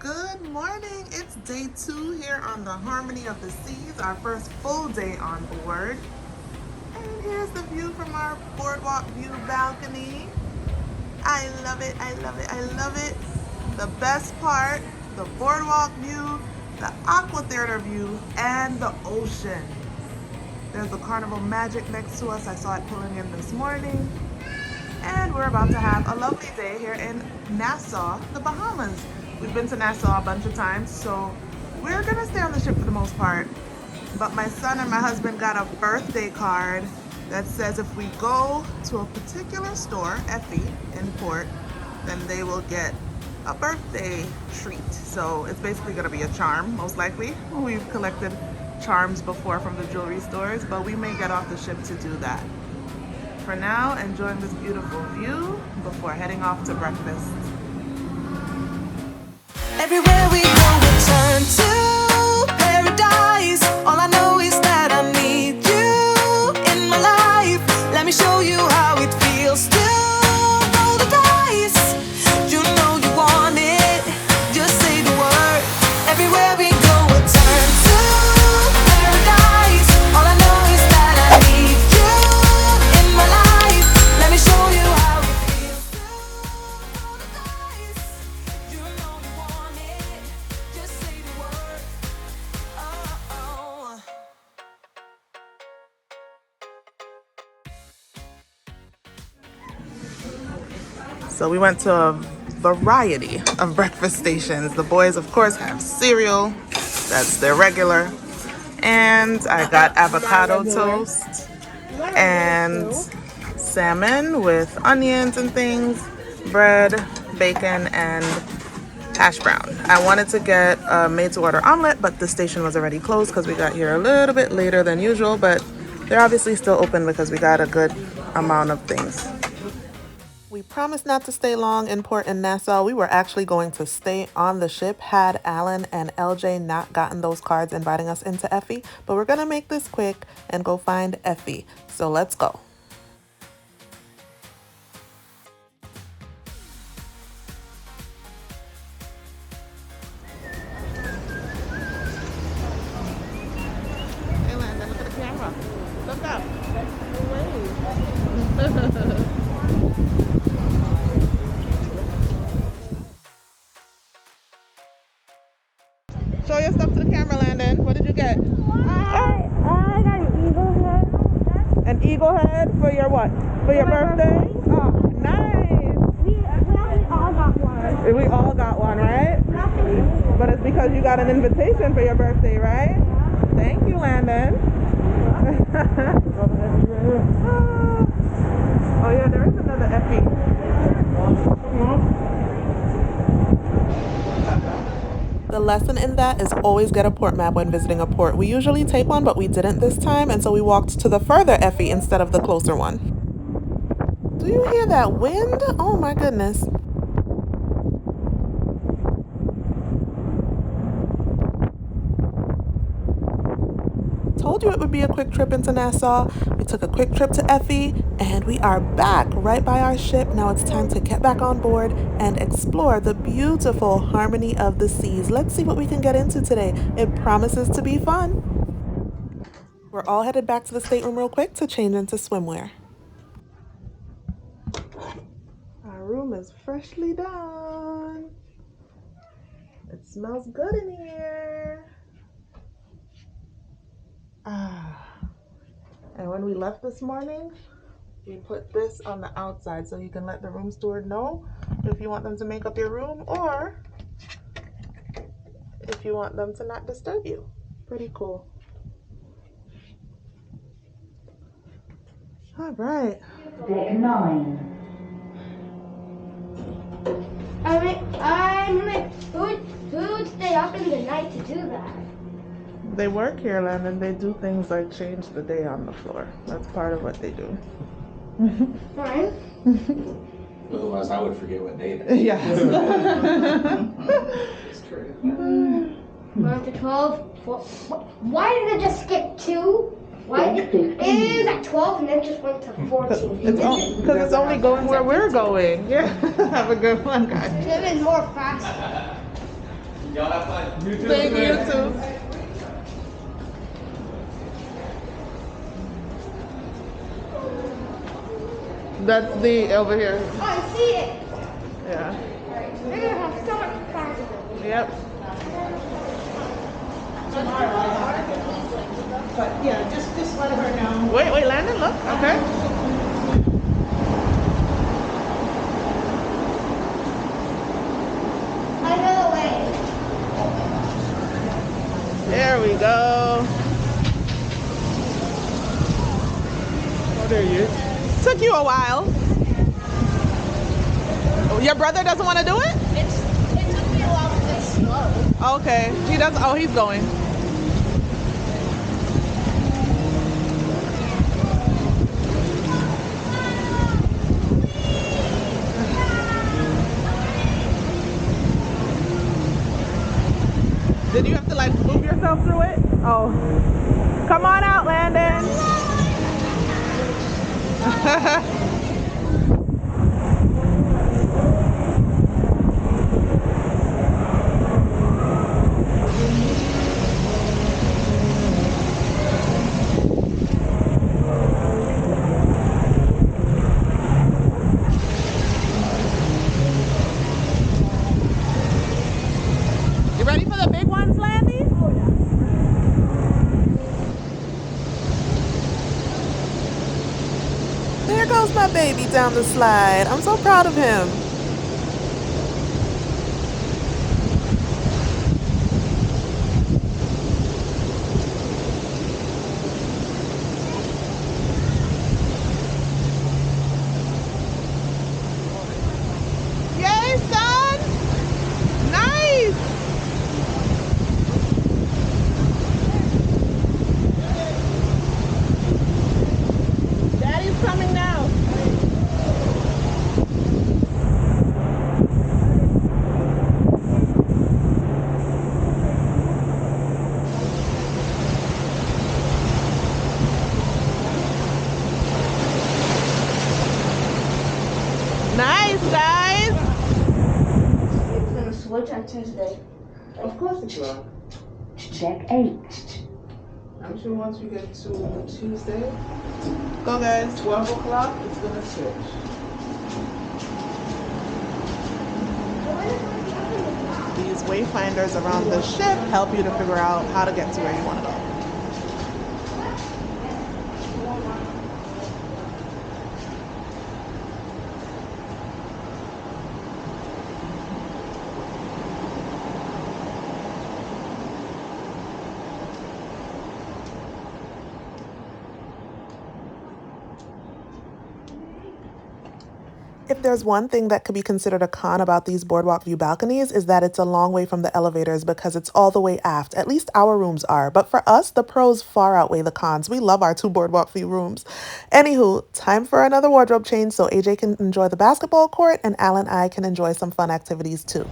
Good morning. It's day 2 here on the Harmony of the Seas, our first full day on board. And here's the view from our boardwalk view balcony. I love it, I love it, I love it. The best part, the boardwalk view, the aqua theater view, and the ocean. There's the Carnival Magic next to us. I saw it pulling in this morning. And we're about to have a lovely day here in Nassau, the Bahamas. We've been to Nassau a bunch of times, so we're gonna stay on the ship for the most part. But my son and my husband got a birthday card that says if we go to a particular store, Effie, in port, then they will get a birthday treat. So it's basically gonna be a charm, most likely. We've collected charms before from the jewelry stores, but we may get off the ship to do that. For now, enjoying this beautiful view before heading off to breakfast. Everywhere we go, we turn to paradise. All I know is that I need you in my life. Let me show you how it feels to roll the dice. You know you want it, just say the word. Everywhere we go, we turn to paradise. All I know is that I need you in my life. Let me show you how it feels to roll the dice. You know you want it, just say the word. Oh. So we went to a variety of breakfast stations. The boys, of course, have cereal. That's their regular. And I got avocado toast and salmon with onions and things, bread, bacon, and hash brown. I wanted to get a made-to-order omelet, but the station was already closed because we got here a little bit later than usual, but they're obviously still open because we got a good amount of things. We promised not to stay long in port in Nassau. We were actually going to stay on the ship had Alan and LJ not gotten those cards inviting us into Effie, but we're gonna make this quick and go find Effie. So let's go. Hey Landon, look at the camera. Look up. Show your stuff to the camera, Landon. What did you get? I got an eagle head. An eagle head for your what? For your birthday? Oh, nice. We all got one. We all got one, right? But it's because you got an invitation for your birthday, right? Thank you, Landon. Oh yeah, there is another Effie. The lesson in that is always get a port map when visiting a port. We usually take one, but we didn't this time, and so we walked to the further Effie instead of the closer one. Do you hear that wind? Oh my goodness. Told you it would be a quick trip into Nassau. We took a quick trip to Effie, and we are back right by our ship. Now it's time to get back on board and explore the beautiful Harmony of the Seas. Let's see what we can get into today. It promises to be fun. We're all headed back to the stateroom real quick to change into swimwear. Our room is freshly done. It smells good in here. And when we left this morning, we put this on the outside so you can let the room steward know if you want them to make up your room or if you want them to not disturb you. Pretty cool. All right. Deck 9. Who would stay up in the night to do that? They work here, Landon. They do things like change the day on the floor. That's part of what they do. Fine. Otherwise, I would forget what day it is. Yeah. It's true. 1 to 12. Why did it just skip 2? Why did it is at 12 and then just went to 14? Because it's only going where we're going. Yeah. Have a good one, guys. It should have been more fast. Y'all have fun. You too. Thank you too. That's the over here. Oh, I see it. Yeah. They're gonna have so much fun. Yep. But yeah, just let her know. Wait, Landon, look. Okay. I know the way. There we go. Oh, there you is. Took you a while. Your brother doesn't want to do it? It took me a while because it's slow. Okay. He does. Oh, he's going. Did you have to like move yourself through it? Oh. Come on out, Landon. You ready for the big ones, Landy? Oh, yeah. There goes my baby down the slide. I'm so proud of him. Yay, son! Nice! Daddy's coming now. Nice, guys! It's gonna switch on Tuesday. Of course it will. Deck 8. I'm sure once we get to Tuesday, go guys, 12 o'clock, it's gonna switch. These wayfinders around the ship help you to figure out how to get to where you want to go. If there's one thing that could be considered a con about these Boardwalk View balconies is that it's a long way from the elevators because it's all the way aft. At least our rooms are. But for us, the pros far outweigh the cons. We love our 2 Boardwalk View rooms. Anywho, time for another wardrobe change so AJ can enjoy the basketball court and Al and I can enjoy some fun activities too.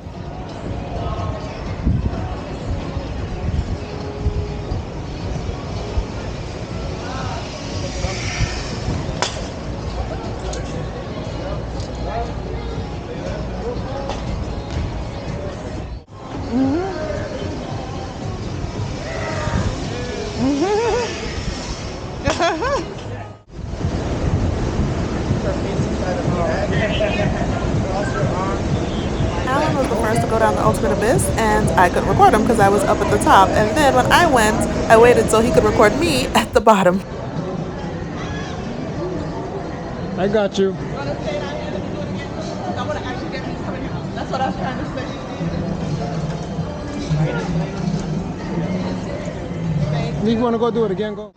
Alan was the first to go down the ultimate abyss, and I couldn't record him because I was up at the top. And then when I went, I waited so he could record me at the bottom. I got you. That's what I was trying to say. You want to go do it again? Go.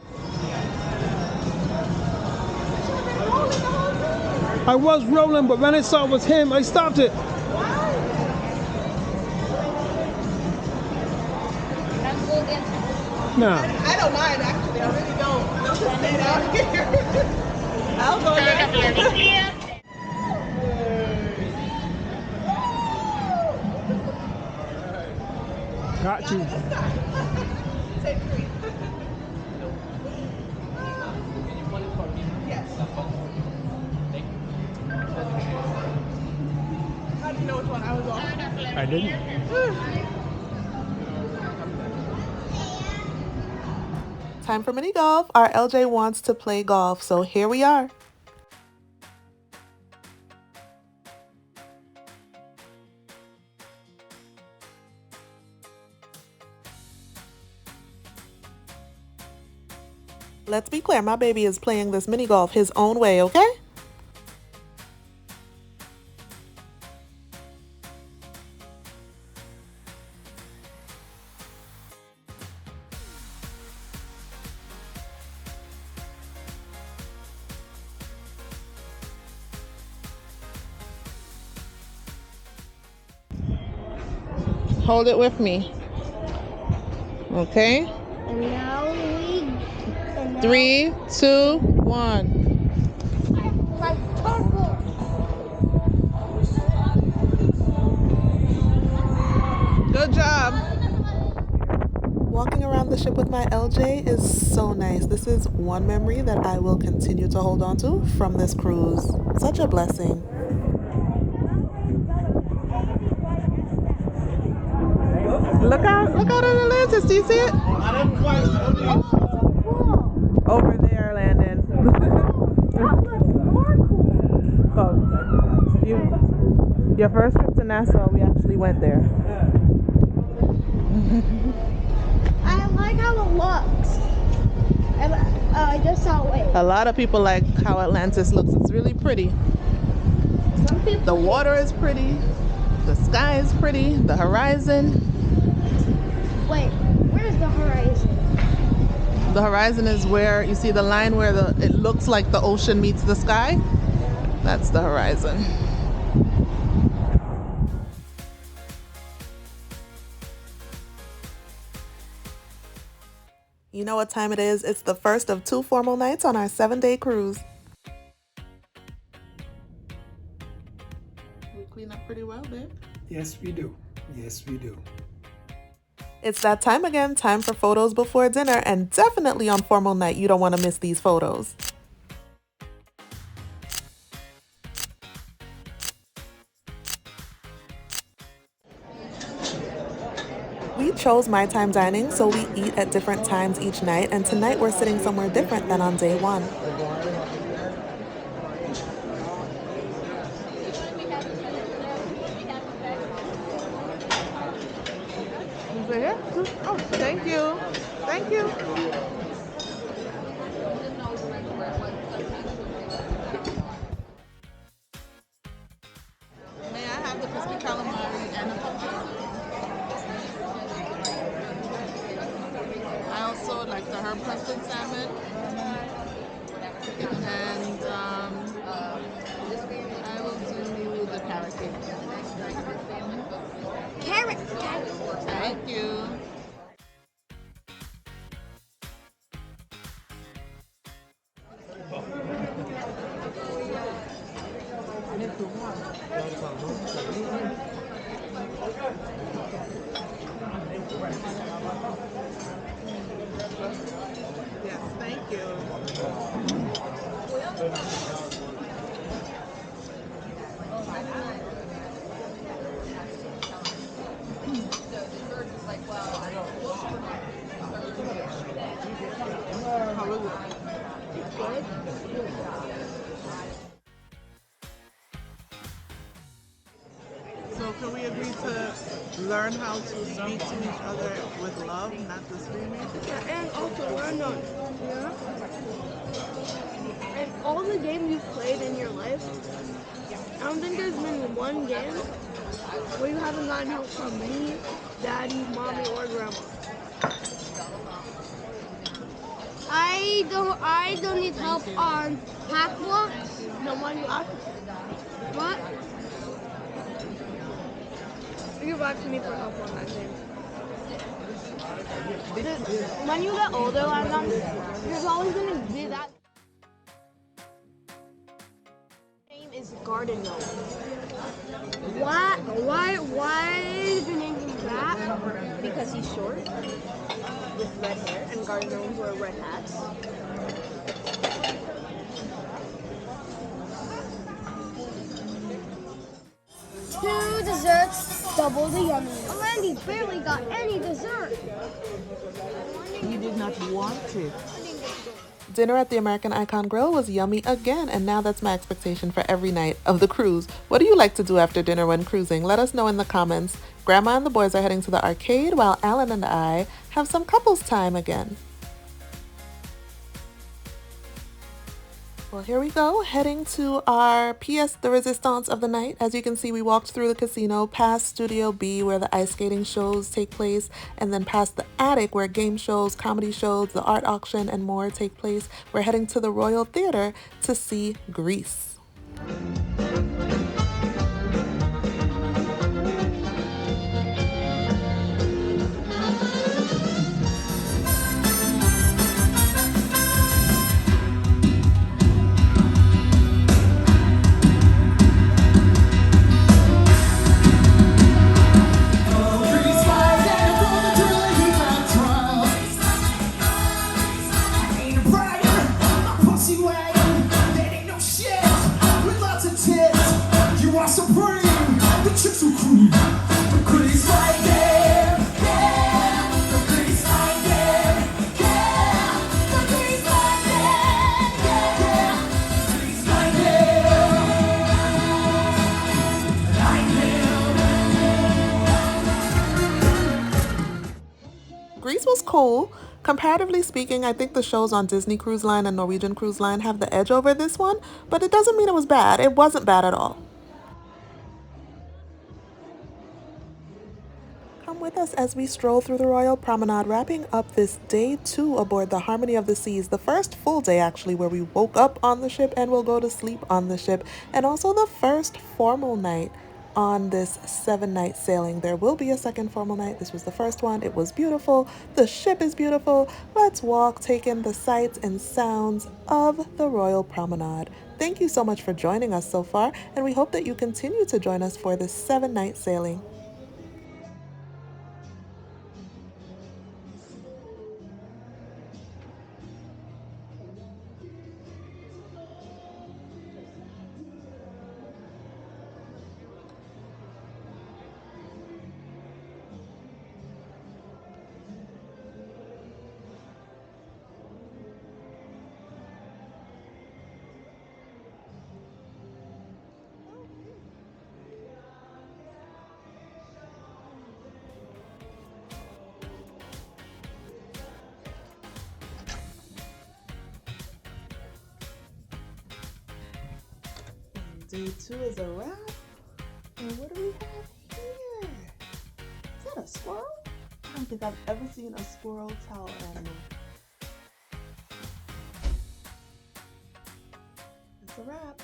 I was rolling, but when I saw it was him, I stopped it. No. I don't mind actually. I really don't. Let's just stay down here. I'll go there. Got you. Take 3. Yes. How do you know which one I was on? I didn't. Time for mini golf. Our LJ wants to play golf, so here we are. Let's be clear, my baby is playing this mini golf his own way, okay? Hold it with me. Okay? And now we... 3, 2, 1. Like purple. Good job. Walking around the ship with my LJ is so nice. This is one memory that I will continue to hold on to from this cruise. Such a blessing. Look out on the lenses. Do you see it? Over there, Landon. Oh, your first trip to Nassau, we actually went there. I like how it looks. And I just saw it. A lot of people like how Atlantis looks. It's really pretty. Some people. The water is pretty. The sky is pretty. The horizon. Wait, where's the horizon? The horizon is where you see the line where it looks like the ocean meets the sky. That's the horizon. You know what time it is? It's the first of 2 formal nights on our 7-day cruise. We clean up pretty well, babe. Yes, we do. Yes, we do. It's that time again, time for photos before dinner, and definitely on formal night, you don't want to miss these photos. We chose my time dining, so we eat at different times each night, and tonight we're sitting somewhere different than on day 1. Is it here? Oh, thank you. Thank you. May I have the crispy calamari and a pumpkin? I also like the herb custard salmon. And I will do the carrot cake. Carrot cake. Thank you. Yes, thank you. How is it? It's good. So can we agree to learn how to speak to each other with love, not the screaming? Yeah, and also learn on. Yeah. And all the games you've played in your life, I don't think there's been one game where you haven't gotten help from me, daddy, mommy, or grandma. I don't need help on pack blocks. The one you asked, What? you've asked me for help on that game. When you get older, there's always gonna be that. Name is Garden Gnome. Why did you name him that? Because he's short, with red hair, and garden gnomes wear red hats. 2 desserts, double the yummy. Andy barely got any dessert. You did not want it. Dinner at the American Icon Grill was yummy again, and now that's my expectation for every night of the cruise. What do you like to do after dinner when cruising? Let us know in the comments. Grandma and the boys are heading to the arcade, while Alan and I have some couples time again. Well, here we go, heading to our pièce de résistance of the night. As you can see, we walked through the casino, past Studio B, where the ice skating shows take place, and then past the attic, where game shows, comedy shows, the art auction, and more take place. We're heading to the Royal Theatre to see Grease. Greece was cool. Comparatively speaking, I think the shows on Disney Cruise Line and Norwegian Cruise Line have the edge over this one, but it doesn't mean it was bad. It wasn't bad at all. Come with us as we stroll through the Royal Promenade, wrapping up this day 2 aboard the Harmony of the Seas, the first full day actually where we woke up on the ship and will go to sleep on the ship, and also the first formal night on this 7-night sailing. There will be a second formal night. This was the first one. It was beautiful. The ship is beautiful. Let's walk, take in the sights and sounds of the Royal Promenade. Thank you so much for joining us so far, and we hope that you continue to join us for this 7-night sailing. Day 2 is a wrap. And what do we have here? Is that a squirrel? I don't think I've ever seen a squirrel towel animal. It's a wrap.